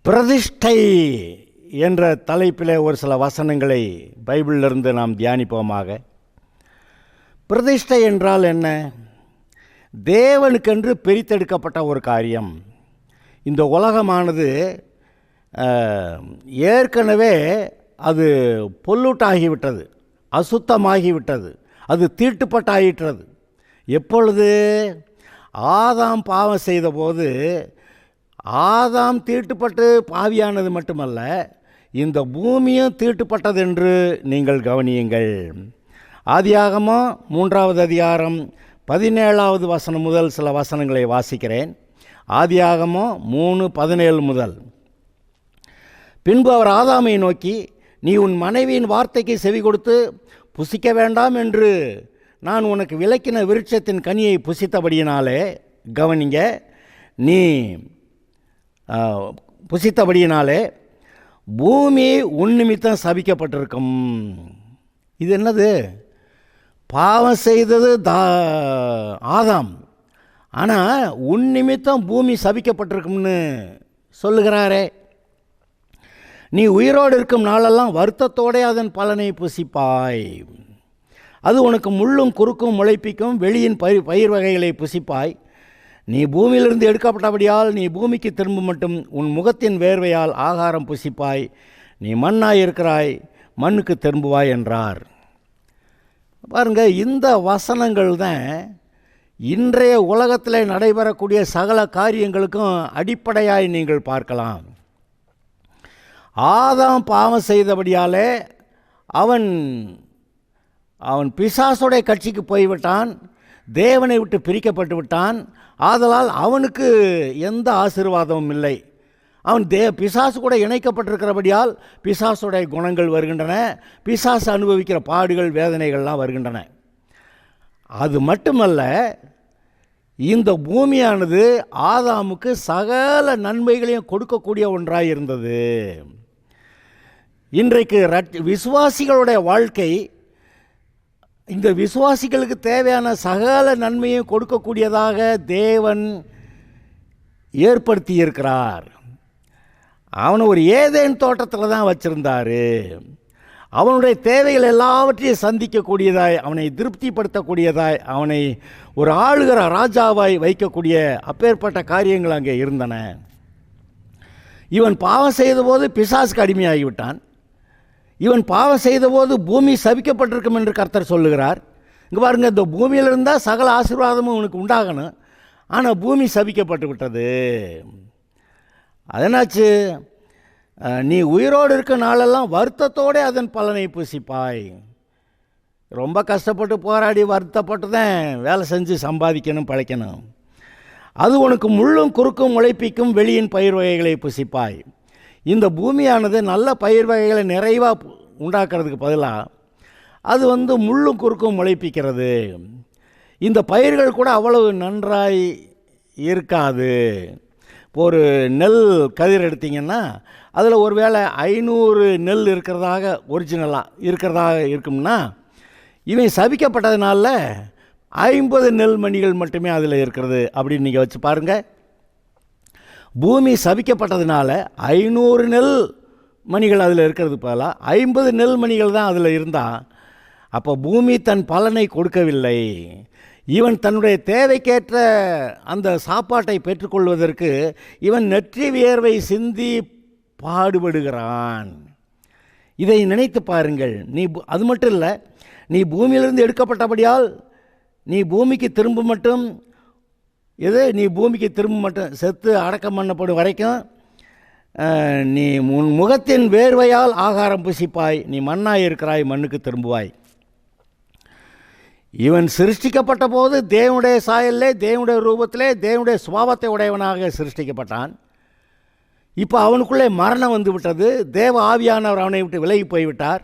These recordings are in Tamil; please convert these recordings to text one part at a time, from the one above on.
பிரதிஷ்டை என்ற தலைப்பில் ஒரு சில வசனங்களை பைபிளிலிருந்து நாம் தியானிப்போமாக. பிரதிஷ்டை என்றால் என்ன? தேவனுக்கென்று பிரித்தெடுக்கப்பட்ட ஒரு காரியம். இந்த உலகமானது ஏற்கனவே அது பொல்யூட்டாகிவிட்டது, அசுத்தமாகிவிட்டது, அது தீட்டுப்பட்டாயிற்றது. எப்பொழுது? ஆதாம் பாவம் செய்தபோது ஆதாம் தீட்டுப்பட்டு பாவியானது மட்டுமல்ல, இந்த பூமியும் தீட்டுப்பட்டது என்று நீங்கள் கவனியுங்கள். ஆதியாகமம் 3வது அதிகாரம் 17வது வசனம் முதல் சில வசனங்களை வாசிக்கிறேன். ஆதியாகமம் 3:17 முதல். பின்பு அவர் ஆதாமை நோக்கி, நீ உன் மனைவியின் வார்த்தைக்கு செவி கொடுத்து புசிக்க வேண்டாம் என்று நான் உனக்கு விலக்கின விருட்சத்தின் கனியை புசித்தபடியினாலே, கவனிங்க, நீ புசித்தபடியினாலே பூமி உன் நிமித்தம் சபிக்கப்பட்டிருக்கும். இது என்னது? பாவம் செய்தது ஆதாம், ஆனால் உன் நிமித்தம் பூமி சபிக்கப்பட்டிருக்கும்னு சொல்லுகிறாரே. நீ உயிரோடு இருக்கும் நாளெல்லாம் வருத்தத்தோடே அதன் பலனை புசிப்பாய். அது உனக்கு முள்ளும் குறுக்கும் முளைப்பிக்கும் வெளியின் பயிர் வகைகளை புசிப்பாய். நீ பூமியிலிருந்து எடுக்கப்பட்டபடியால் நீ பூமிக்கு திரும்ப மட்டும் உன் முகத்தின் வேர்வையால் ஆகாரம் புசிப்பாய். நீ மண்ணாய் இருக்கிறாய், மண்ணுக்கு திரும்புவாய் என்றார். பாருங்க, இந்த வசனங்கள் தான் இன்றைய உலகத்தில் நடைபெறக்கூடிய சகல காரியங்களுக்கும் அடிப்படையாய் நீங்கள் பார்க்கலாம். ஆதாம் பாவம் செய்தபடியாலே அவன் பிசாசுடைய கட்சிக்கு போய்விட்டான், தேவனை விட்டு பிரிக்கப்பட்டு விட்டான். ஆதலால் அவனுக்கு எந்த ஆசீர்வாதமும் இல்லை. அவன் பிசாசு கூட இணைக்கப்பட்டிருக்கிறபடியால் பிசாசுடைய குணங்கள் வருகின்றன, பிசாசு அனுபவிக்கிற பாடுகள் வேதனைகள்லாம் வருகின்றன. அது மட்டுமல்ல, இந்த பூமியானது ஆதாமுக்கு சகல நன்மைகளையும் கொடுக்கக்கூடிய ஒன்றாக இருந்தது. இன்றைக்கு விசுவாசிகளுடைய வாழ்க்கை இந்த விசுவாசிகளுக்கு தேவையான சகல நன்மையும் கொடுக்கக்கூடியதாக தேவன் ஏற்படுத்தி இருக்கிறார். அவனை ஒரு ஏதேன் தோட்டத்தில் தான் வச்சுருந்தார். அவனுடைய தேவைகள் எல்லாவற்றையும் சந்திக்கக்கூடியதாய், அவனை திருப்திப்படுத்தக்கூடியதாய், அவனை ஒரு ஆளுகிற ராஜாவாய் வைக்கக்கூடிய அப்பேற்பட்ட காரியங்கள் அங்கே இருந்தன. இவன் பாவம் செய்தபோது பிசாசுக்கு அடிமையாகிவிட்டான். இவன் பாவம் செய்தபோது பூமி சபிக்கப்பட்டிருக்கும் என்று கர்த்தர் சொல்லுகிறார். இங்கே பாருங்கள், இந்த பூமியில் இருந்தால் சகல ஆசீர்வாதமும் உனக்கு உண்டாகணும், ஆனால் பூமி சபிக்கப்பட்டு விட்டது. அதனாச்சு, நீ உயிரோடு இருக்க நாளெல்லாம் வருத்தத்தோடு அதன் பலனை புசிப்பாய். ரொம்ப கஷ்டப்பட்டு போராடி வருத்தப்பட்டு தான் வேலை செஞ்சு சம்பாதிக்கணும், பழைக்கணும். அது உனக்கு முள்ளும் குறுக்கும் முளைப்பிக்கும் வெளியின் பயிர் வகைகளை புசிப்பாய். இந்த பூமியானது நல்ல பயிர் வகைகளை நிறைவாக உண்டாக்குறதுக்கு பதிலாக அது முள்ளும் குறுக்கும் முளைப்பிக்கிறது. இந்த பயிர்கள் கூட அவ்வளவு நன்றாய் இருக்காது. இப்போ ஒரு நெல் கதிர் எடுத்திங்கன்னா அதில் ஒரு வேளை 500 நெல் இருக்கிறதாக ஒரிஜினலாக இருக்கிறதாக இருக்கும்னா, இவன் சபிக்கப்பட்டதுனால 50 நெல் மணிகள் மட்டுமே அதில் இருக்கிறது அப்படின்னு நீங்கள் வச்சு பாருங்கள். பூமி சபிக்கப்பட்டதுனால 500 நெல் மணிகள் அதில் இருக்கிறது போல 50 நெல் மணிகள் தான் அதில் இருந்தால், அப்போ பூமி தன் பலனை கொடுக்கவில்லை. இவன் தன்னுடைய தேவைக்கேற்ற அந்த சாப்பாட்டை பெற்றுக்கொள்வதற்கு இவன் நெற்றி வியர்வை சிந்தி பாடுபடுகிறான். இதை நினைத்து பாருங்கள். அது மட்டும் இல்லை, நீ பூமியிலிருந்து எடுக்கப்பட்டபடியால் நீ பூமிக்கு திரும்ப மட்டும் நீ பூமிக்கு திரும்ப மட்டும் செத்து அடக்கம் பண்ணப்படும் வரைக்கும் நீ உன் முகத்தின் வேர்வையால் ஆகாரம் புசிப்பாய். நீ மண்ணாய் இருக்கிறாய், மண்ணுக்கு திரும்புவாய். இவன் சிருஷ்டிக்கப்பட்ட போது தேவனுடைய சாயலிலே, தேவனுடைய ரூபத்திலே, தேவனுடைய சுபாவத்தை உடையவனாக சிருஷ்டிக்கப்பட்டான். இப்போ அவனுக்குள்ளே மரணம் வந்து விட்டது. தேவ ஆவியானவர் அவனை விட்டு விலகி போய்விட்டார்.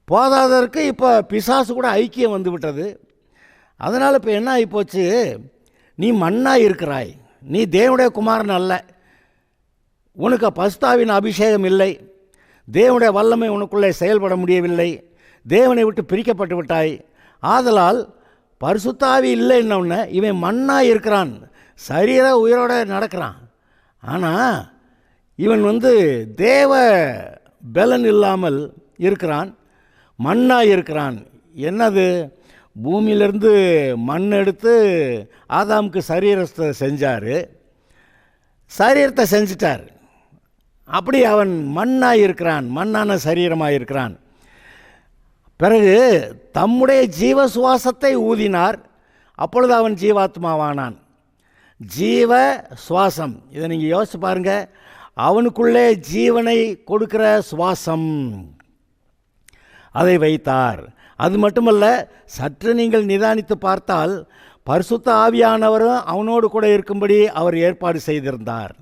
போதாததற்கு இப்போ பிசாசு கூட ஐக்கியம் வந்து விட்டது. அதனால் இப்போ என்ன ஆகிப்போச்சு? நீ மண்ணாய் இருக்கிறாய், நீ தேவனுடைய குமாரன் அல்ல, உனக்கு பரிசுத்தாவின் அபிஷேகம் இல்லை, தேவனுடைய வல்லமை உனக்குள்ளே செயல்பட முடியவில்லை, தேவனை விட்டு பிரிக்கப்பட்டு விட்டாய். ஆதலால் பரிசுத்தாவி இல்லைன்னொன்னே இவன் மண்ணாக இருக்கிறான், சரீர உயிரோடு நடக்கிறான். ஆனால் இவன் தேவ பலன் இல்லாமல் இருக்கிறான், மண்ணாக இருக்கிறான். என்னது? பூமியிலிருந்து மண் எடுத்து ஆதாமுக்கு சரீரத்தை செஞ்சார், சரீரத்தை செஞ்சிட்டார். அப்படி அவன் மண்ணாக இருக்கிறான், மண்ணான சரீரமாக இருக்கிறான். பிறகு தம்முடைய ஜீவ சுவாசத்தை ஊதினார், அப்பொழுது அவன் ஜீவாத்மாவானான். ஜீவ சுவாசம், இதை நீங்கள் யோசிச்சு பாருங்கள். அவனுக்குள்ளே ஜீவனை கொடுக்கிற சுவாசம் அதை வைத்தார். அது மட்டுமல்ல, சற்று நீங்கள் நிதானித்து பார்த்தால் பரிசுத்த ஆவியானவரும் அவனோடு கூட இருக்கும்படி அவர் ஏற்பாடு செய்திருந்தார்.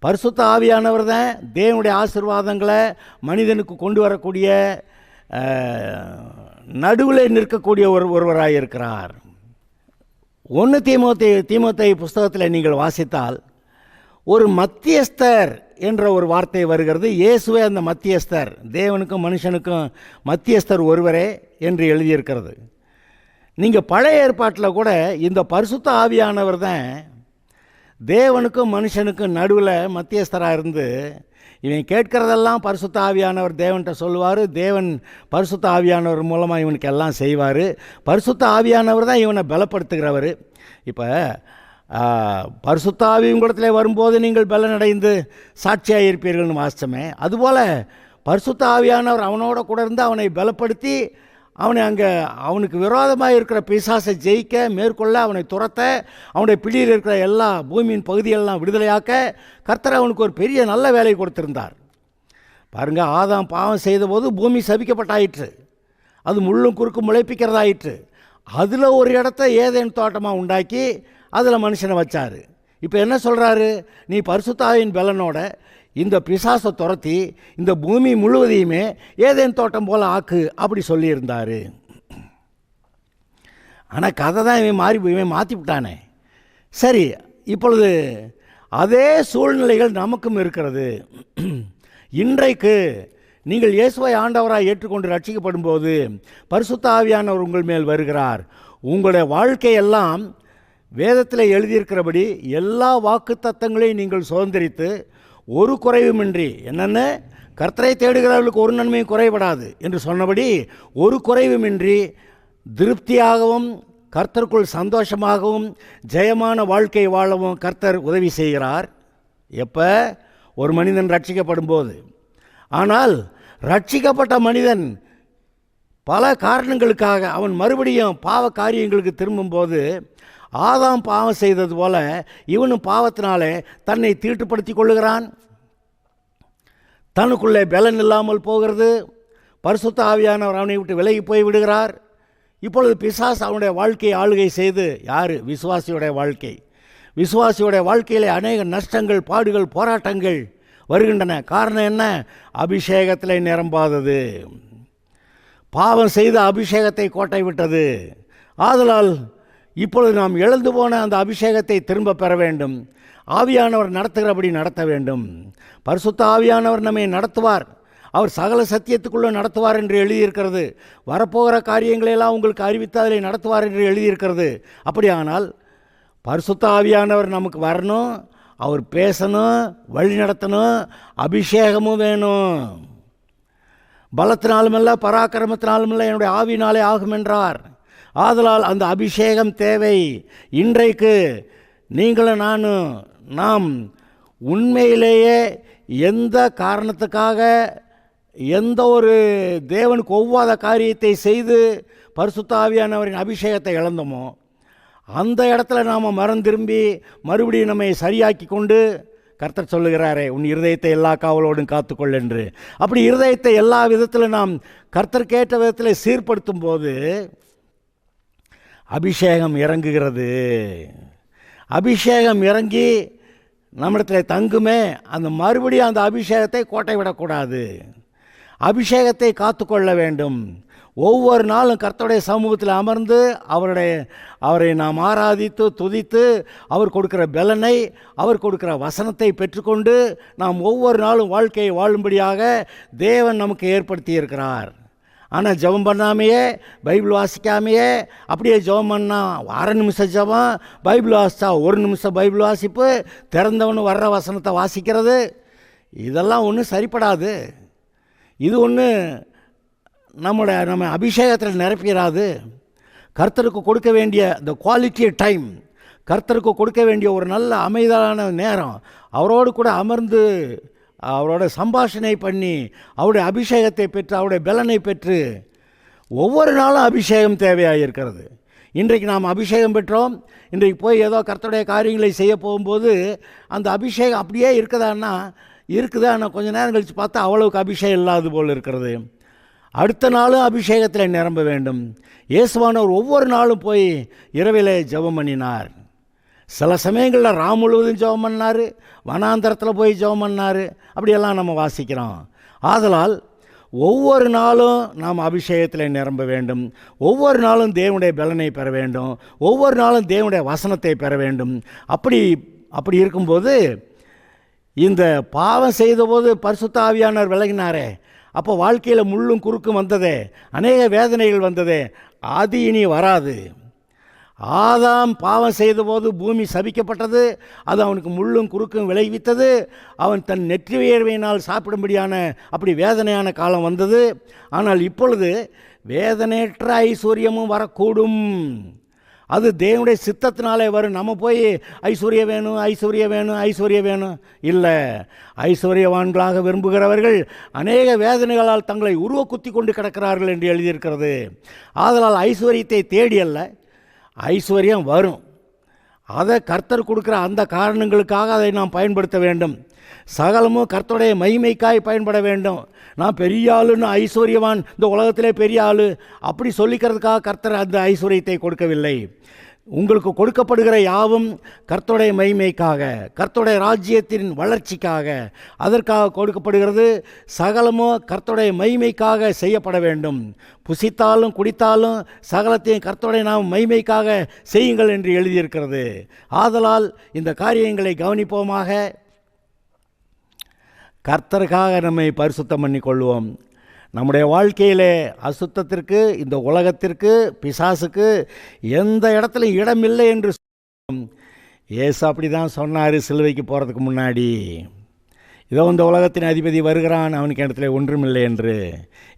பரிசுத்த ஆவியானவர் தான் தேவனுடைய ஆசீர்வாதங்களை மனிதனுக்கு கொண்டு வரக்கூடிய நடுவில் நிற்கக்கூடிய ஒருவராக இருக்கிறார். 1 தீமோத்தேயு புஸ்தகத்தில் நீங்கள் வாசித்தால் ஒரு மத்தியஸ்தர் என்ற ஒரு வார்த்தை வருகிறது. இயேசுவே அந்த மத்தியஸ்தர், தேவனுக்கும் மனுஷனுக்கும் மத்தியஸ்தர் ஒருவரே என்று எழுதியிருக்கிறது. நீங்கள் பழைய ஏற்பாட்டில் கூட இந்த பரிசுத்த ஆவியானவர் தான் தேவனுக்கும் மனுஷனுக்கும் நடுவில் மத்தியஸ்தராக இருந்து இவன் கேட்கிறதெல்லாம் பரிசுத்த ஆவியானவர் தேவன்கிட்ட சொல்லுவார், தேவன் பரிசுத்த ஆவியானவர் மூலமாக இவனுக்கு எல்லாம் செய்வார். பரிசுத்த ஆவியானவர் தான் இவனை பலப்படுத்துகிறவர். இப்போ பரிசுத்த ஆவியும் கூடத்தில் வரும்போது நீங்கள் பலனடைந்து சாட்சியாக இருப்பீர்கள்னு வாசித்தமே, அதுபோல் பரிசுத்த ஆவியானவர் அவனோட கூட இருந்து அவனை பலப்படுத்தி அவனுக்கு விரோதமாக இருக்கிற பிசாசை ஜெயிக்க, மேற்கொள்ள, அவனை துரத்த, அவனுடைய பிடியில் இருக்கிற எல்லா பூமியின் பகுதிகளெல்லாம் விடுதலையாக்க கர்த்தர் அவனுக்கு ஒரு பெரிய நல்ல வேலை கொடுத்திருந்தார். பாருங்கள், ஆதாம் பாவம் செய்தபோது பூமி சபிக்கப்பட்டாயிற்று, அது முள்ளும் குறுக்கும் முளைப்பிக்கிறதாயிற்று. அதில் ஒரு இடத்த ஏதேன் தோட்டமாக உண்டாக்கி அதில் மனுஷனை வச்சார். இப்போ என்ன சொல்கிறாரு? நீ பரிசுத்தாவின் பலனோட இந்த பிசாசை துரத்தி இந்த பூமி முழுவதையுமே ஏதேன் தோட்டம் போல் ஆக்கு அப்படி சொல்லியிருந்தார். ஆனால் கதை தான் இவன் மாற்றி விட்டானே. சரி, இப்பொழுது அதே சூழ்நிலைகள் நமக்கும் இருக்கிறது. இன்றைக்கு நீங்கள் இயேசுவை ஆண்டவராக ஏற்றுக்கொண்டு ரட்சிக்கப்படும் போது பரிசுத்த ஆவியானவர் உங்கள் மேல் வருகிறார். உங்களுடைய வாழ்க்கையெல்லாம் வேதத்தில் எழுதியிருக்கிறபடி எல்லா வாக்குத்தத்தங்களையும் நீங்கள் சுதந்திரித்து ஒரு குறைவுமின்றி, என்னென்ன கர்த்தரை தேடுகிறவர்களுக்கு ஒரு நன்மையும் குறைபடாது என்று சொன்னபடி ஒரு குறைவுமின்றி திருப்தியாகவும் கர்த்தருக்குள் சந்தோஷமாகவும் ஜெயமான வாழ்க்கை வாழவும் கர்த்தர் உதவி செய்கிறார். எப்போ? ஒரு மனிதன் ரட்சிக்கப்படும் போது. ஆனால் ரட்சிக்கப்பட்ட மனிதன் பல காரணங்களுக்காக அவன் மறுபடியும் பாவ காரியங்களுக்கு திரும்பும்போது ஆதாம் பாவம் செய்தது போல இவனும் பாவத்தினாலே தன்னை தீட்டுப்படுத்தி கொள்ளுகிறான். தனக்குள்ளே பலன் இல்லாமல் போகிறது. பரிசுத்த ஆவியானவர் அவனை விட்டு விலகி போய் விடுகிறார். இப்பொழுது பிசாசு அவனுடைய வாழ்க்கையை ஆளுகை செய்து, யார்? விசுவாசியுடைய வாழ்க்கை. விசுவாசியுடைய வாழ்க்கையிலே அநேக நஷ்டங்கள், பாடுகள், போராட்டங்கள் வருகின்றன. காரணம் என்ன? அபிஷேகத்தில் நிரம்பாதது. பாவம் செய்த அபிஷேகத்தை கோட்டை விட்டது. ஆதலால் இப்பொழுது நாம் இழந்து போன அந்த அபிஷேகத்தை திரும்ப பெற வேண்டும். ஆவியானவர் நடத்துகிறபடி நடத்த வேண்டும். பரிசுத்த ஆவியானவர் நம்மை நடத்துவார். அவர் சகல சத்தியத்துக்குள்ளே நடத்துவார் என்று எழுதியிருக்கிறது. வரப்போகிற காரியங்களையெல்லாம் உங்களுக்கு அறிவித்து அதில் நடத்துவார் என்று எழுதியிருக்கிறது. அப்படியானால் பரிசுத்த ஆவியானவர் நமக்கு வரணும், அவர் பேசணும், வழி நடத்தணும், அபிஷேகமும் வேணும். பலத்தினாலும் அல்ல, பராக்கிரமத்தினாலும் இல்லை, என்னுடைய ஆவியினாலே ஆகும் என்றார். ஆதலால் அந்த அபிஷேகம் தேவை. இன்றைக்கு நீங்களும் நாம் உண்மையிலேயே எந்த காரணத்துக்காக எந்த ஒரு தேவனுக்கு ஒவ்வாத காரியத்தை செய்து பரிசுத்த ஆவியானவரின் அபிஷேகத்தை இழந்தோமோ அந்த இடத்துல நாம் மரம் திரும்பி மறுபடியும் நம்மை சரியாக்கி கொண்டு கர்த்தர் சொல்லுகிறாரே, உன் இருதயத்தை எல்லா காவலோடும் காத்துக்கொள் என்று. அப்படி இருதயத்தை எல்லா விதத்திலும் நாம் கர்த்தர்க்கேற்ற விதத்தில் சீர்படுத்தும் போது அபிஷேகம் இறங்குகிறது. அபிஷேகம் இறங்கி நம்மிடத்தில் தங்குமே, அந்த மறுபடியும் அந்த அபிஷேகத்தை கோட்டை விடக்கூடாது. அபிஷேகத்தை காத்துக்கொள்ள வேண்டும். ஒவ்வொரு நாளும் கர்த்தருடைய சமூகத்தில் அமர்ந்து அவரை நாம் ஆராதித்து துதித்து அவர் கொடுக்கிற பலனை, அவர் கொடுக்கிற வசனத்தை பெற்றுக்கொண்டு நாம் ஒவ்வொரு நாளும் வாழ்க்கையை வாழும்படியாக தேவன் நமக்கு ஏற்படுத்தி இருக்கிறார். ஆனால் ஜெபம் பண்ணாமையே, பைபிள் வாசிக்காமையே, அப்படியே ஜெபம் பண்ணால் 1/2 நிமிஷம் ஜெபம், பைபிள் வாசித்தா 1 நிமிஷம் பைபிள் வாசிப்பு, திறந்தவனு வர்ற வசனத்தை வாசிக்கிறது, இதெல்லாம் ஒன்றும் சரிப்படாது. இது ஒன்று நம்ம அபிஷேகத்தில் நிரப்பிடாது. கர்த்தருக்கு கொடுக்க வேண்டிய த குவாலிட்டி டைம், கர்த்தருக்கு கொடுக்க வேண்டிய ஒரு நல்ல அமைதலான நேரம், அவரோடு கூட அமர்ந்து அவரோட சம்பாஷணை பண்ணி அவருடைய அபிஷேகத்தை பெற்று அவருடைய பலனை பெற்று ஒவ்வொரு நாளும் அபிஷேகம் தேவையாக இருக்கிறது. இன்றைக்கு நாம் அபிஷேகம் பெற்றோம், இன்றைக்கு போய் ஏதோ கர்த்தருடைய காரியங்களை செய்ய போகும்போது அந்த அபிஷேகம் அப்படியே இருக்குதான்னா இருக்குது. ஆனால் கொஞ்சம் நேரம் கழித்து பார்த்தா அவ்வளவுக்கு அபிஷேகம் இல்லாது போல் இருக்கிறது. அடுத்த நாளும் அபிஷேகத்தில் நிரம்ப வேண்டும். இயேசுவானவர் ஒவ்வொரு நாளும் போய் இரவிலே ஜெபம் பண்ணினார். சில சமயங்களில் ராம் முழுவதும் ஜெபம் பண்ணார், வனாந்தரத்தில் போய் ஜெபம் பண்ணார், அப்படியெல்லாம் நம்ம வாசிக்கிறோம். ஆதலால் ஒவ்வொரு நாளும் நாம் அபிஷேகத்தில் நிரம்ப வேண்டும். ஒவ்வொரு நாளும் தேவனுடைய பலனை பெற வேண்டும். ஒவ்வொரு நாளும் தேவனுடைய வசனத்தை பெற வேண்டும். அப்படி இருக்கும்போது இந்த பாவம் செய்தபோது பரிசுத்த ஆவியானவர் விலகினாரே, அப்போ வாழ்க்கையில் முள்ளும் குறுக்கும் வந்ததே, அநேக வேதனைகள் வந்ததே, அது இனி வராது. ஆதாம் பாவம் செய்தபோது பூமி சபிக்கப்பட்டது, அது அவனுக்கு முள்ளும் குறுக்கும் விளைவித்தது. அவன் தன் நெற்றி வியர்வையினால் சாப்பிடும்படியான அப்படி வேதனையான காலம் வந்தது. ஆனால் இப்பொழுது வேதனையற்ற ஐஸ்வர்யமும் வரக்கூடும். அது தேவனுடைய சித்தத்தினாலே வரும். நம்ம போய் ஐஸ்வர்யம் வேணும், ஐஸ்வர்யம் வேணும், ஐஸ்வர்யம் வேணும் இல்லை. ஐஸ்வர்யவான்களாக விரும்புகிறவர்கள் அநேக வேதனைகளால் தங்களை உருவக்குத்தி கொண்டு கிடக்கிறார்கள் என்று எழுதியிருக்கிறது. ஆதலால் ஐஸ்வர்யத்தை தேடி அல்ல, ஐஸ்வர்யம் வரும். அதை கர்த்தர் கொடுக்குற அந்த காரணங்களுக்காக அதை நாம் பயன்படுத்த வேண்டும். சகலமும் கர்த்தருடைய மகிமைக்காய் பயன்பட வேண்டும். நான் பெரிய ஆளுன்னு ஐஸ்வர்யவான், இந்த உலகத்திலே பெரிய ஆளு அப்படி சொல்லிக்கிறதுக்காக கர்த்தர் அந்த ஐஸ்வர்யத்தை கொடுக்கவில்லை. உங்களுக்கு கொடுக்கப்படுகிற யாவும் கர்த்தருடைய மகிமைக்காக, கர்த்தருடைய ராஜ்யத்தின் வளர்ச்சிக்காக, அதற்காக கொடுக்கப்படுகிறது. சகலமோ கர்த்தருடைய மகிமைக்காக செய்யப்பட வேண்டும். புசித்தாலும் குடித்தாலும் சகலத்தையும் கர்த்தருடைய நாம் மகிமைக்காக செய்யுங்கள் என்று எழுதியிருக்கிறது. ஆதலால் இந்த காரியங்களை கவனிப்போமாக. கர்த்தருக்காக நம்மை பரிசுத்தம் பண்ணி கொள்வோம். நம்முடைய வாழ்க்கையிலே அசுத்தத்திற்கு, இந்த உலகத்திற்கு, பிசாசுக்கு எந்த இடத்துல இடமில்லை என்று இயேசு அப்படி தான் சொன்னார் சிலுவைக்கு போகிறதுக்கு முன்னாடி. இதோ இந்த உலகத்தின் அதிபதி வருகிறான், அவனுக்கு இடத்துல ஒன்றுமில்லை என்று.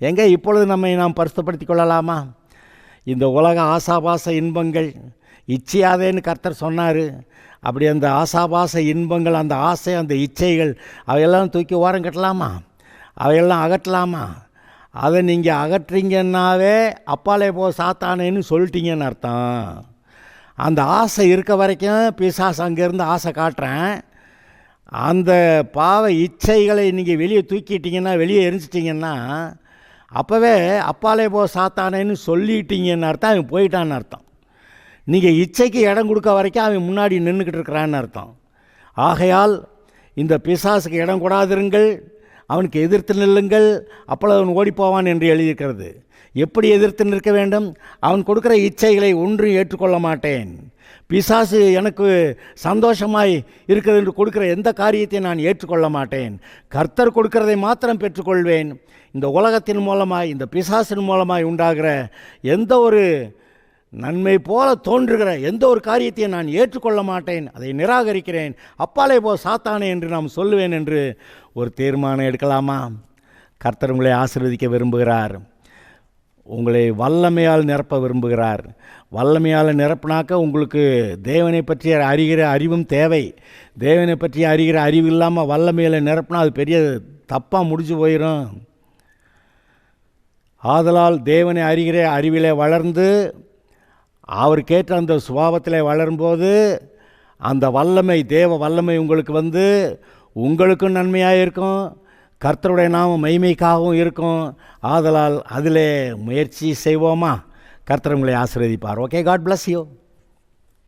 எங்கே இப்பொழுது நம்மை நாம் பரிசுத்தப்படுத்தி கொள்ளலாமா? இந்த உலக ஆசாபாச இன்பங்கள் இச்சையாதேன்னு கர்த்தர் சொன்னார். அப்படி அந்த ஆசாபாச இன்பங்கள், அந்த ஆசை, அந்த இச்சைகள் அவையெல்லாம் தூக்கி ஓரம் கட்டலாமா? அவையெல்லாம் அகற்றலாமா? அதை நீங்கள் அகற்றீங்கன்னாவே அப்பாலே போ சாத்தானேன்னு சொல்லிட்டீங்கன்னு அர்த்தம். அந்த ஆசை இருக்க வரைக்கும் பிசாசு அங்கேருந்து ஆசை காட்டுறேன். அந்த பாவ இச்சைகளை நீங்கள் வெளியே தூக்கிட்டீங்கன்னா, வெளியே எரிஞ்சிட்டிங்கன்னா, அப்போவே அப்பாலே போ சாத்தானேன்னு சொல்லிட்டீங்கன்னு அர்த்தம். அவன் போயிட்டான்னு அர்த்தம். நீங்கள் இச்சைக்கு இடம் கொடுக்க வரைக்கும் அவன் முன்னாடி நின்றுக்கிட்டு இருக்கிறான்னு அர்த்தம். ஆகையால் இந்த பிசாசுக்கு இடம் கொடாதிருங்கள், அவனுக்கு எதிர்த்து நில்லுங்கள், அப்பொழுது அவன் ஓடிப்போவான் என்று எழுதியிருக்கிறது. எப்படி எதிர்த்து நிற்க வேண்டும்? அவன் கொடுக்குற இச்சைகளை ஒன்றும் ஏற்றுக்கொள்ள மாட்டேன். பிசாசு எனக்கு சந்தோஷமாய் இருக்கிறது என்று கொடுக்குற எந்த காரியத்தை நான் ஏற்றுக்கொள்ள மாட்டேன். கர்த்தர் கொடுக்கிறதை மாத்திரம் பெற்றுக்கொள்வேன். இந்த உலகத்தின் மூலமாய், இந்த பிசாசின் மூலமாய் உண்டாகிற எந்த ஒரு நன்மை போல தோன்றுகிற எந்த ஒரு காரியத்தையும் நான் ஏற்றுக்கொள்ள மாட்டேன், அதை நிராகரிக்கிறேன். அப்பாலே போ சாத்தானே என்று நாம் சொல்லுவேன் என்று ஒரு தீர்மானம் எடுக்கலாமா? கர்த்தர் உங்களை ஆசீர்வதிக்க விரும்புகிறார். உங்களை வல்லமையால் நிரப்ப விரும்புகிறார். வல்லமையால் நிரப்பினாக்க உங்களுக்கு தேவனை பற்றி அறிகிற அறிவும் தேவை. தேவனை பற்றி அறிகிற அறிவு இல்லாமல் வல்லமையால் நிரப்பினா அது பெரிய தப்பாக முடிஞ்சு போயிடும். ஆதலால் தேவனை அறிகிற அறிவிலே வளர்ந்து அவருக்கேற்ற அந்த சுபாவத்தில் வளரும்போது அந்த வல்லமை, தேவ வல்லமை உங்களுக்கு வந்து உங்களுக்கும் நன்மையாக இருக்கும், கர்த்தருடைய நாம மகிமைக்காகவும் இருக்கும். ஆதலால் அதிலே முயற்சி செய்வோமா? கர்த்தர் உங்களை ஆசீர்வதிப்பார். Okay, God bless you.